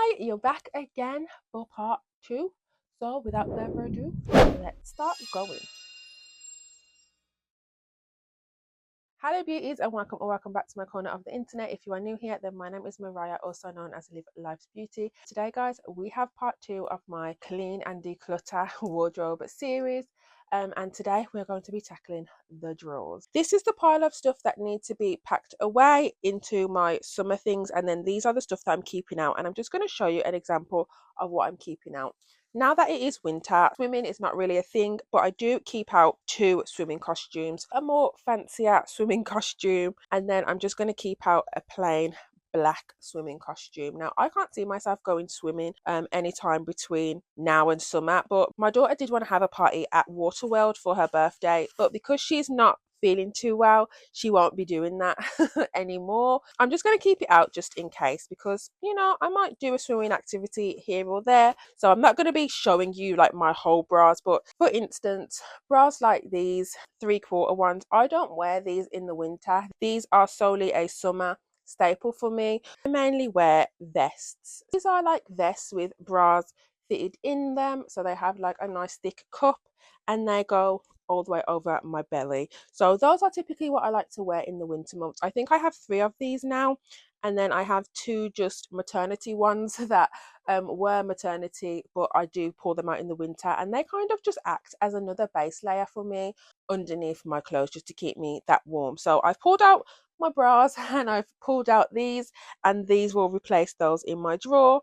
Hi, you're back again for part two. So, without further ado, let's start going. Hello, beauties, and welcome back to my corner of the internet. If you are new here, then my name is Mariah, also known as Live Life's Beauty. Today, guys, we have part two of my clean and declutter wardrobe series. And today we're going to be tackling the drawers. This is the pile of stuff that needs to be packed away into my summer things, and then these are the stuff that I'm keeping out, and I'm just going to show you an example of what I'm keeping out. Now that it is winter, swimming is not really a thing, but I do keep out two swimming costumes, a more fancier swimming costume, and then I'm just going to keep out a plain black swimming costume. Now I can't see myself going swimming anytime between now and summer, but my daughter did want to have a party at Waterworld for her birthday, but because she's not feeling too well, she won't be doing that anymore. I'm just going to keep it out just in case, because I might do a swimming activity here or there, so I'm not going to be showing you like my whole bras. But for instance, bras like these 3/4 ones, I don't wear these in the winter. These are solely a summer staple for me. I mainly wear vests. These are like vests with bras fitted in them, so they have like a nice thick cup and they go all the way over my belly. So those are typically what I like to wear in the winter months. I think I have 3 of these now, and then I have 2 just maternity ones that were maternity, but I do pull them out in the winter, and they kind of just act as another base layer for me underneath my clothes just to keep me that warm. So I've pulled out my bras and I've pulled out these, and these will replace those in my drawer.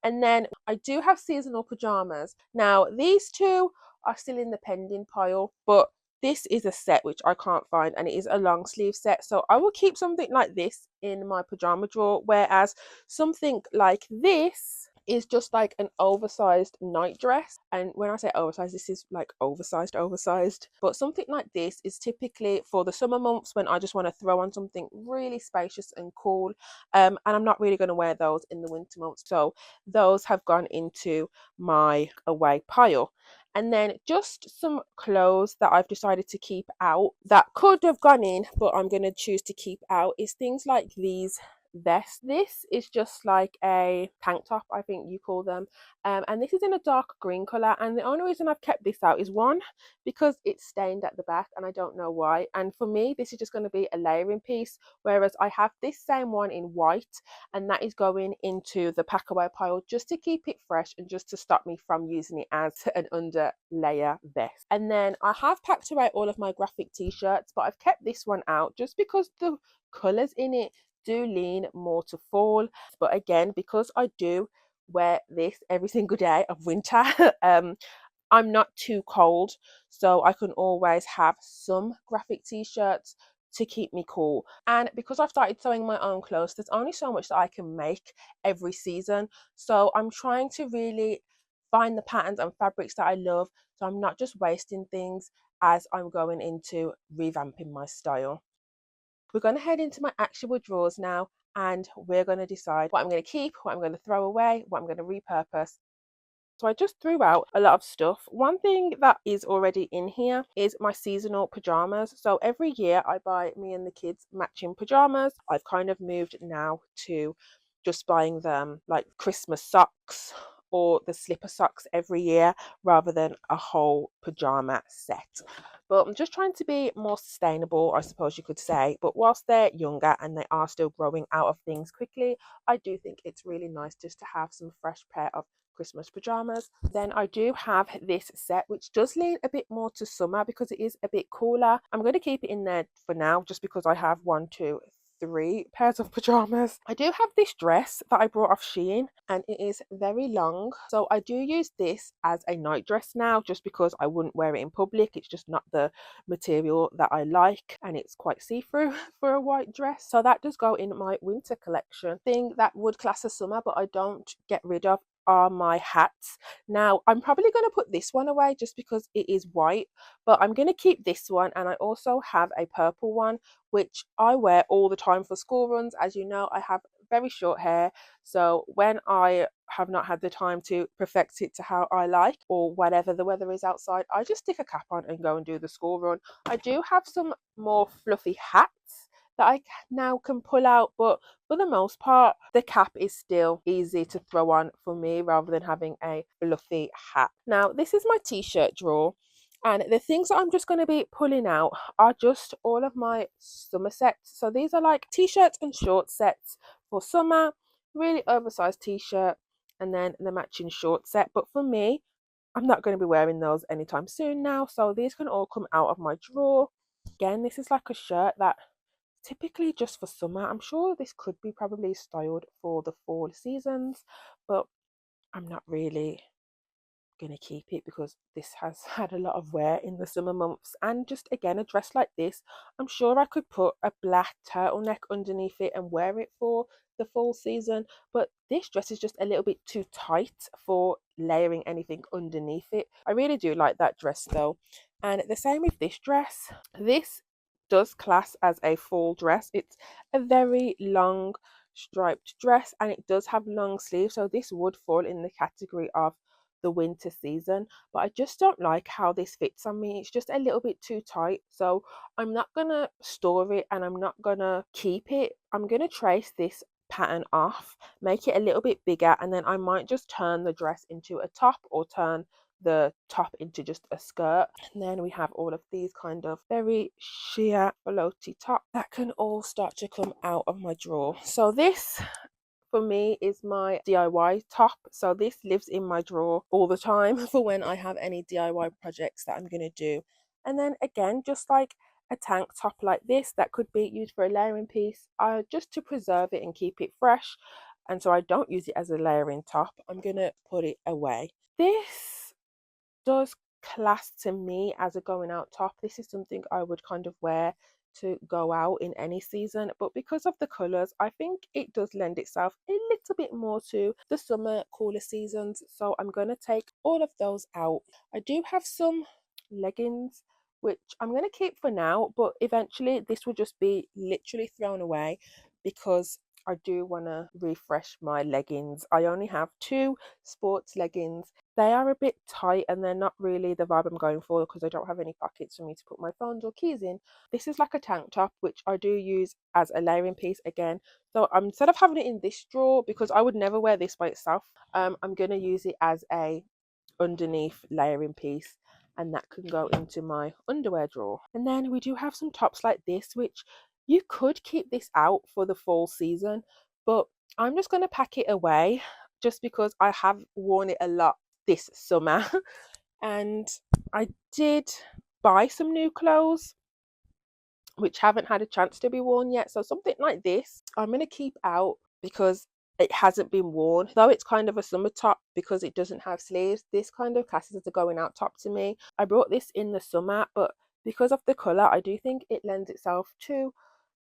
And then I do have seasonal pajamas. Now these two are still in the pending pile, but this is a set which I can't find, and it is a long sleeve set, so I will keep something like this in my pajama drawer, whereas something like this is just like an oversized night dress. And when I say oversized, this is like oversized, but something like this is typically for the summer months when I just want to throw on something really spacious and cool, and I'm not really going to wear those in the winter months, so those have gone into my away pile. And then just some clothes that I've decided to keep out that could have gone in, but I'm going to choose to keep out, is things like these vests. This is just like a tank top, I think you call them, and this is in a dark green color. And the only reason I've kept this out is, one, because it's stained at the back and I don't know why, and for me this is just going to be a layering piece, whereas I have this same one in white, and that is going into the pack away pile just to keep it fresh and just to stop me from using it as an under layer vest. And then I have packed away all of my graphic t-shirts, but I've kept this one out just because the colors in it do lean more to fall. But again, because I do wear this every single day of winter, I'm not too cold, so I can always have some graphic t-shirts to keep me cool. And because I've started sewing my own clothes, there's only so much that I can make every season, so I'm trying to really find the patterns and fabrics that I love, so I'm not just wasting things as I'm going into revamping my style. We're going to head into my actual drawers now, and we're going to decide what I'm going to keep, what I'm going to throw away, what I'm going to repurpose. So I just threw out a lot of stuff. One thing that is already in here is my seasonal pajamas. So every year I buy me and the kids matching pajamas. I've kind of moved now to just buying them like Christmas socks or the slipper socks every year rather than a whole pajama set. But I'm just trying to be more sustainable, I suppose you could say. But whilst they're younger and they are still growing out of things quickly, I do think it's really nice just to have some fresh pair of Christmas pajamas. Then I do have this set which does lean a bit more to summer because it is a bit cooler. I'm going to keep it in there for now just because I have 1, 2, 3 pairs of pajamas. I do have this dress that I brought off Shein, and it is very long, so I do use this as a night dress now just because I wouldn't wear it in public. It's just not the material that I like, and it's quite see-through for a white dress, so that does go in my winter collection. Thing that would class as summer but I don't get rid of are my hats. Now I'm probably going to put this one away just because it is white, but I'm going to keep this one, and I also have a purple one which I wear all the time for school runs. As you know, I have very short hair, so when I have not had the time to perfect it to how I like, or whatever the weather is outside, I just stick a cap on and go and do the school run. I do have some more fluffy hats that I now can pull out, but for the most part, the cap is still easy to throw on for me rather than having a fluffy hat. Now, this is my t-shirt drawer. And the things that I'm just going to be pulling out are just all of my summer sets. So these are like t-shirts and short sets for summer, really oversized t-shirt, and then the matching short set. But for me, I'm not going to be wearing those anytime soon now. So these can all come out of my drawer. Again, this is like a shirt that typically just for summer. I'm sure this could be probably styled for the fall seasons, but I'm not really gonna keep it because this has had a lot of wear in the summer months. And just again, a dress like this, I'm sure I could put a black turtleneck underneath it and wear it for the fall season, but this dress is just a little bit too tight for layering anything underneath it. I really do like that dress though. And the same with this dress. This does class as a fall dress. It's a very long striped dress and it does have long sleeves, so this would fall in the category of the winter season, but I just don't like how this fits on me. It's just a little bit too tight, so I'm not gonna store it and I'm not gonna keep it. I'm gonna trace this pattern off, make it a little bit bigger, and then I might just turn the dress into a top or turn the top into just a skirt. And then we have all of these kind of very sheer floaty top that can all start to come out of my drawer. So this for me is my DIY top. So this lives in my drawer all the time for when I have any DIY projects that I'm going to do. And then again, just like a tank top like this that could be used for a layering piece, just to preserve it and keep it fresh. And so I don't use it as a layering top, I'm going to put it away. This does class to me as a going out top. This is something I would kind of wear to go out in any season, but because of the colours, I think it does lend itself a little bit more to the summer cooler seasons, so I'm going to take all of those out. I do have some leggings which I'm going to keep for now, but eventually this will just be literally thrown away because I do want to refresh my leggings. I only have two sports leggings. They are a bit tight and they're not really the vibe I'm going for because I don't have any pockets for me to put my phones or keys in. This is like a tank top, which I do use as a layering piece again. So instead of having it in this drawer, because I would never wear this by itself, I'm going to use it as a underneath layering piece, and that can go into my underwear drawer. And then we do have some tops like this, which you could keep this out for the fall season, but I'm just going to pack it away just because I have worn it a lot this summer. And I did buy some new clothes which haven't had a chance to be worn yet, so something like this I'm going to keep out because it hasn't been worn, though it's kind of a summer top because it doesn't have sleeves. This kind of classes as a going out top to me. I brought this in the summer, but because of the colour, I do think it lends itself to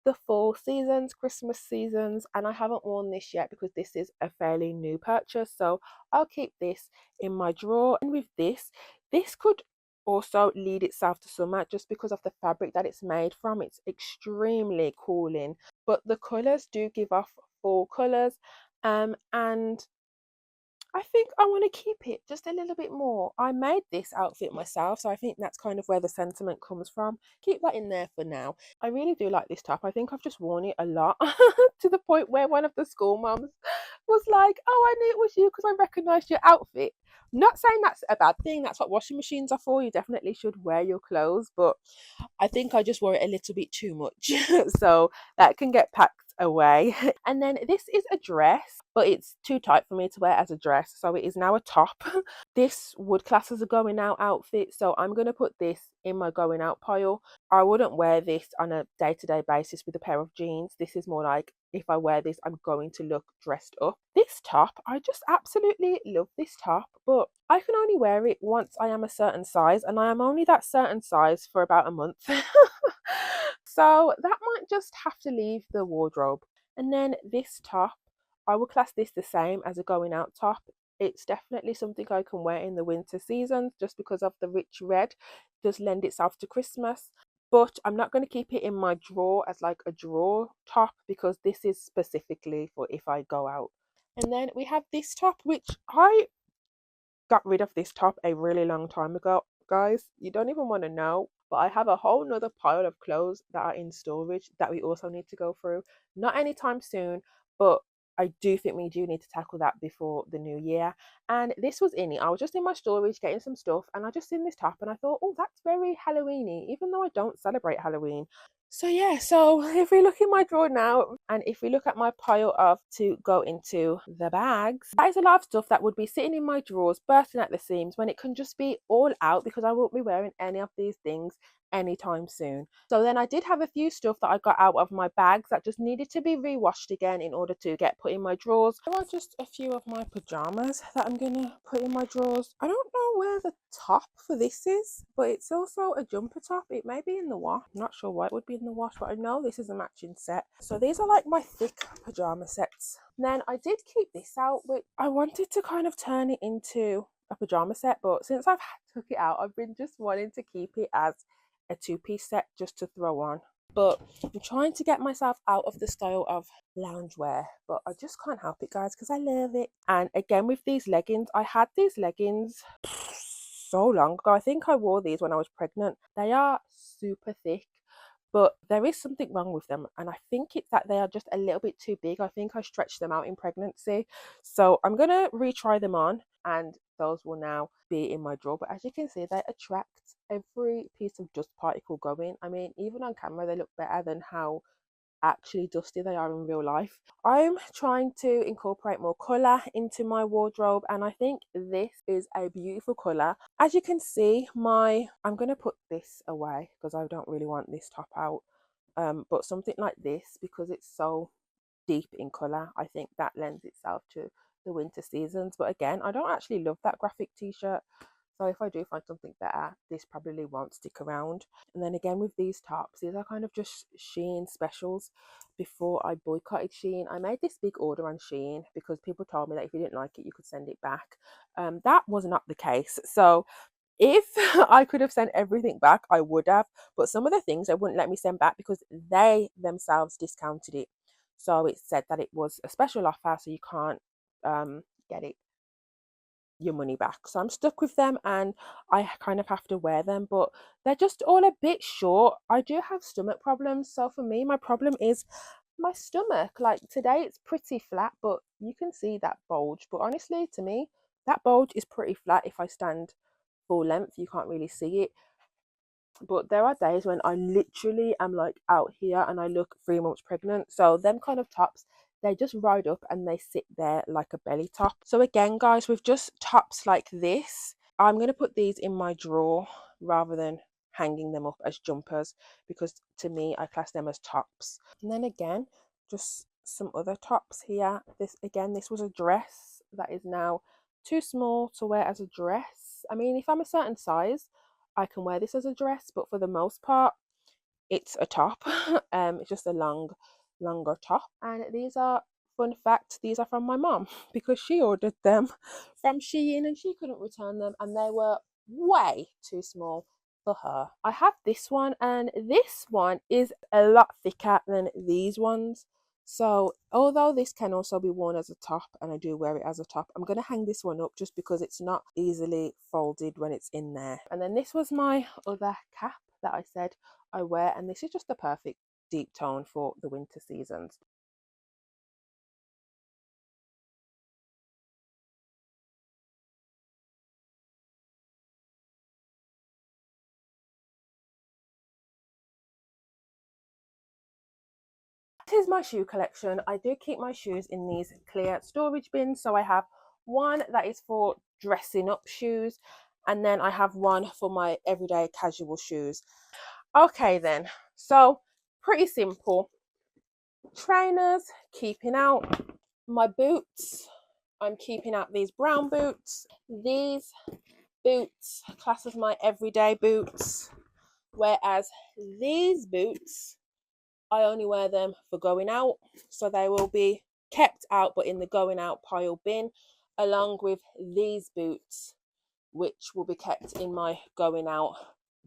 the fall seasons, Christmas seasons, and I haven't worn this yet because this is a fairly new purchase, so I'll keep this in my drawer. And with this could also lead itself to summer just because of the fabric that it's made from. It's extremely cooling, but the colours do give off fall colours, and I think I want to keep it just a little bit more. I made this outfit myself, so I think that's kind of where the sentiment comes from. Keep that in there for now. I really do like this top. I think I've just worn it a lot to the point where one of the school mums was like, "Oh, I knew it was you because I recognised your outfit." I'm not saying that's a bad thing. That's what washing machines are for. You definitely should wear your clothes, but I think I just wore it a little bit too much. So that can get packed away. And then this is a dress, but it's too tight for me to wear as a dress, so it is now a top. This would class as a going out outfit, so I'm going to put this in my going out pile. I wouldn't wear this on a day-to-day basis with a pair of jeans. This is more like if I wear this, I'm going to look dressed up. This top, I just absolutely love this top, but I can only wear it once I am a certain size, and I am only that certain size for about a month. So that might just have to leave the wardrobe. And then this top, I will class this the same as a going out top. It's definitely something I can wear in the winter seasons just because of the rich red. It does lend itself to Christmas, but I'm not going to keep it in my drawer as like a drawer top because this is specifically for if I go out. And then we have this top, which I got rid of this top a really long time ago, guys. You don't even want to know. but I have a whole nother pile of clothes that are in storage that we also need to go through. Not anytime soon, but I do think we do need to tackle that before the new year. And this was in it. I was just in my storage getting some stuff, and I just seen this top and I thought, oh, that's very Halloweeny, even though I don't celebrate Halloween. So yeah, so if we look in my drawer now, and if we look at my pile of to go into the bags, that is a lot of stuff that would be sitting in my drawers, bursting at the seams, when it can just be all out because I won't be wearing any of these things anytime soon. So then I did have a few stuff that I got out of my bags that just needed to be re-washed again in order to get put in my drawers. There are just a few of my pajamas that I'm gonna put in my drawers. I don't know where the top for this is, but it's also a jumper top. It may be in the wash. I'm not sure why it would be in the wash, but I know this is a matching set. So these are like my thick pajama sets. And then I did keep this out, but I wanted to kind of turn it into a pajama set, but since I've took it out, I've been just wanting to keep it as a two-piece set just to throw on. But I'm trying to get myself out of the style of loungewear, but I just can't help it, guys, because I love it. And again, with these leggings, I had these leggings so long ago. I think I wore these when I was pregnant. They are super thick, but there is something wrong with them, and I think it's that they are just a little bit too big. I think I stretched them out in pregnancy, so I'm gonna retry them on, and those will now be in my drawer. But as you can see, they attract every piece of dust particle going. I mean, even on camera they look better than how actually dusty they are in real life. I'm trying to incorporate more colour into my wardrobe, and I think this is a beautiful colour. As you can see, I'm going to put this away because I don't really want this top out, but something like this, because it's so deep in colour, I think that lends itself to the winter seasons. But again, I don't actually love that graphic t-shirt, so if I do find something better, this probably won't stick around. And then again with these tops, these are kind of just Shein specials. Before I boycotted Shein, I made this big order on Shein because people told me that if you didn't like it, you could send it back. That was not the case. So if I could have sent everything back, I would have. But some of the things they wouldn't let me send back because they themselves discounted it. So it said that it was a special offer, so you can't get your money back. So I'm stuck with them, and I kind of have to wear them, but they're just all a bit short. I do have stomach problems, so for me, my problem is my stomach. Like today it's pretty flat, but you can see that bulge. But honestly, to me, that bulge is pretty flat. If I stand full length, you can't really see it. But there are days when I literally am like out here and I look 3 months pregnant. So them kind of tops, they just ride up and they sit there like a belly top. So again, guys, with just tops like this, I'm going to put these in my drawer rather than hanging them up as jumpers, because to me, I class them as tops. And then again, just some other tops here. This was a dress that is now too small to wear as a dress. I mean, if I'm a certain size, I can wear this as a dress, but for the most part, it's a top. It's just a longer top. And these are, fun fact, these are from my mom because she ordered them from Shein and she couldn't return them, and they were way too small for her. I have this one, and this one is a lot thicker than these ones. So although this can also be worn as a top, and I do wear it as a top, I'm going to hang this one up just because it's not easily folded when it's in there. And then this was my other cap that I said I wear, and this is just the perfect deep tone for the winter seasons. This is my shoe collection. I do keep my shoes in these clear storage bins. So I have one that is for dressing up shoes, and then I have one for my everyday casual shoes. Okay then, so pretty simple. Trainers, keeping out. My boots, I'm keeping out these brown boots. These boots class as my everyday boots, whereas these boots, I only wear them for going out, so they will be kept out but in the going out pile bin, along with these boots, which will be kept in my going out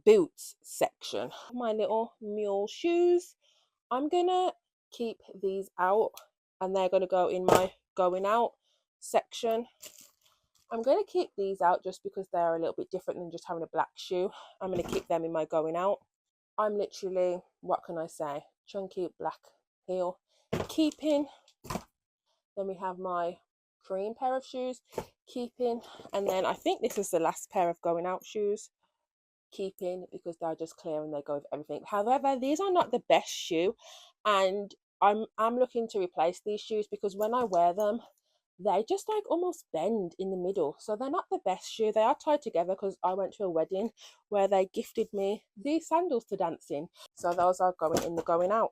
boots section. My little mule shoes, I'm gonna keep these out, and they're gonna go in my going out section. I'm going to keep these out just because they're a little bit different than just having a black shoe. I'm going to keep them in my going out. I'm literally, what can I say, chunky black heel, keeping. Then we have my cream pair of shoes, keeping. And then I think this is the last pair of going out shoes, keeping, because they're just clear and they go with everything. However, these are not the best shoe, and I'm looking to replace these shoes because when I wear them, they just like almost bend in the middle, so they're not the best shoe. They are tied together because I went to a wedding where they gifted me these sandals to dance in, so those are going in the going out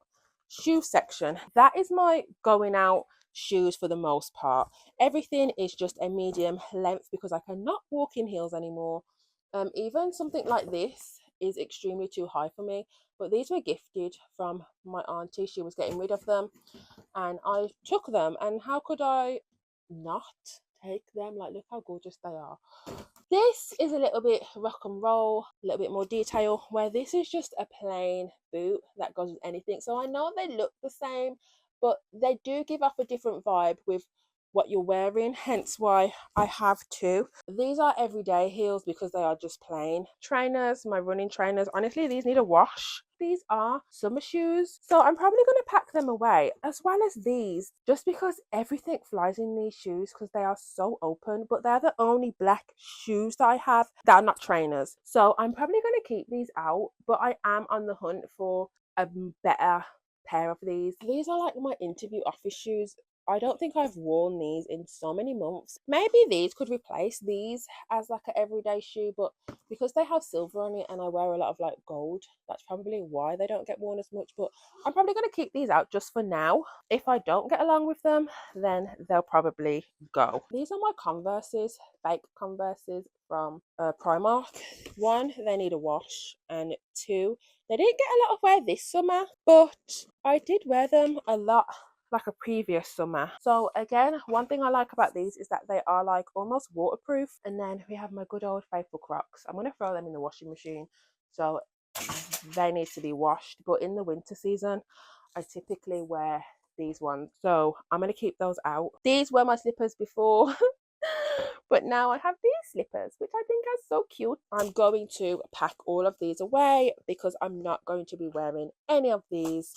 shoe section. That is my going out shoes for the most part. Everything is just a medium length because I cannot walk in heels anymore. Even something like this is extremely too high for me, but these were gifted from my auntie. She was getting rid of them and I took them, and how could I not take them? Like, look how gorgeous they are. This is a little bit rock and roll, a little bit more detail, where this is just a plain boot that goes with anything. So I know they look the same, but they do give off a different vibe with what you're wearing, hence why I have two. These are everyday heels because they are just plain. Trainers, my running trainers, honestly these need a wash. These are summer shoes, so I'm probably going to pack them away, as well as these, just because everything flies in these shoes because they are so open. But they're the only black shoes that I have that are not trainers, so I'm probably going to keep these out, but I am on the hunt for a better pair of these. These are like my interview office shoes. I don't think I've worn these in so many months. Maybe these could replace these as like an everyday shoe, but because they have silver on it and I wear a lot of like gold, that's probably why they don't get worn as much. But I'm probably going to keep these out just for now. If I don't get along with them, then they'll probably go. These are my Converses, fake Converses from Primark. One, they need a wash, and two, they didn't get a lot of wear this summer, but I did wear them a lot like a previous summer. So again, one thing I like about these is that they are like almost waterproof. And then we have my good old faithful Crocs. I'm going to throw them in the washing machine, so they need to be washed. But in the winter season, I typically wear these ones, so I'm going to keep those out. These were my slippers before but now I have these slippers, which I think are so cute. I'm going to pack all of these away because I'm not going to be wearing any of these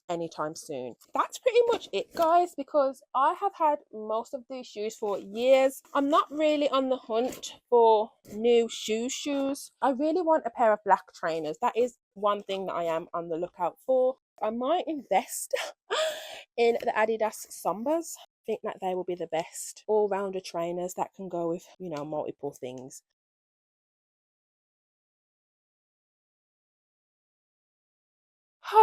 anytime soon. That's pretty much it, guys, because I have had most of these shoes for years. I'm not really on the hunt for new shoes. I really want a pair of black trainers. That is one thing that I am on the lookout for. I might invest in the Adidas Sambas. I think that they will be the best all-rounder trainers that can go with, you know, multiple things.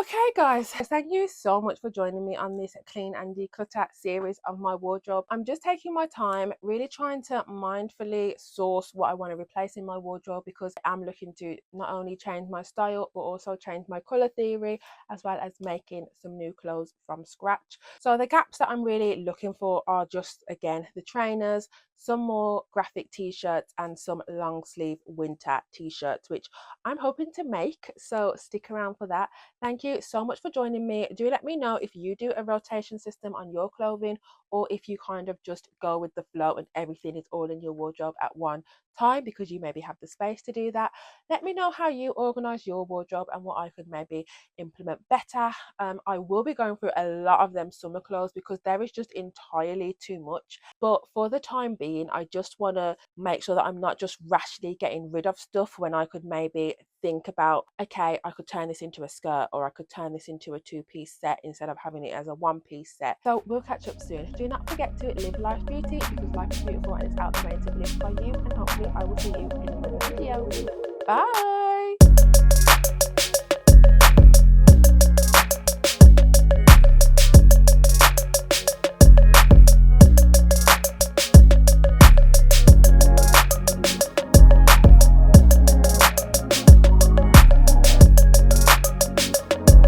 Okay guys, thank you so much for joining me on this clean and declutter series of my wardrobe. I'm just taking my time, really trying to mindfully source what I want to replace in my wardrobe, because I'm looking to not only change my style but also change my color theory, as well as making some new clothes from scratch. So the gaps that I'm really looking for are just, again, the trainers, some more graphic t-shirts, and some long sleeve winter t-shirts, which I'm hoping to make, so stick around for that. Thank you so much for joining me. Do let me know if you do a rotation system on your clothing, or if you kind of just go with the flow and everything is all in your wardrobe at one time because you maybe have the space to do that. Let me know how you organize your wardrobe and what I could maybe implement better. I will be going through a lot of them summer clothes because there is just entirely too much, but for the time being I just want to make sure that I'm not just rashly getting rid of stuff when I could maybe think about, okay, I could turn this into a skirt, or I could turn this into a two-piece set instead of having it as a one-piece set. So we'll catch up soon. Do not forget to live life beauty, because life is beautiful and it's out there waiting to live by you, and hopefully I will see you in another video. Bye.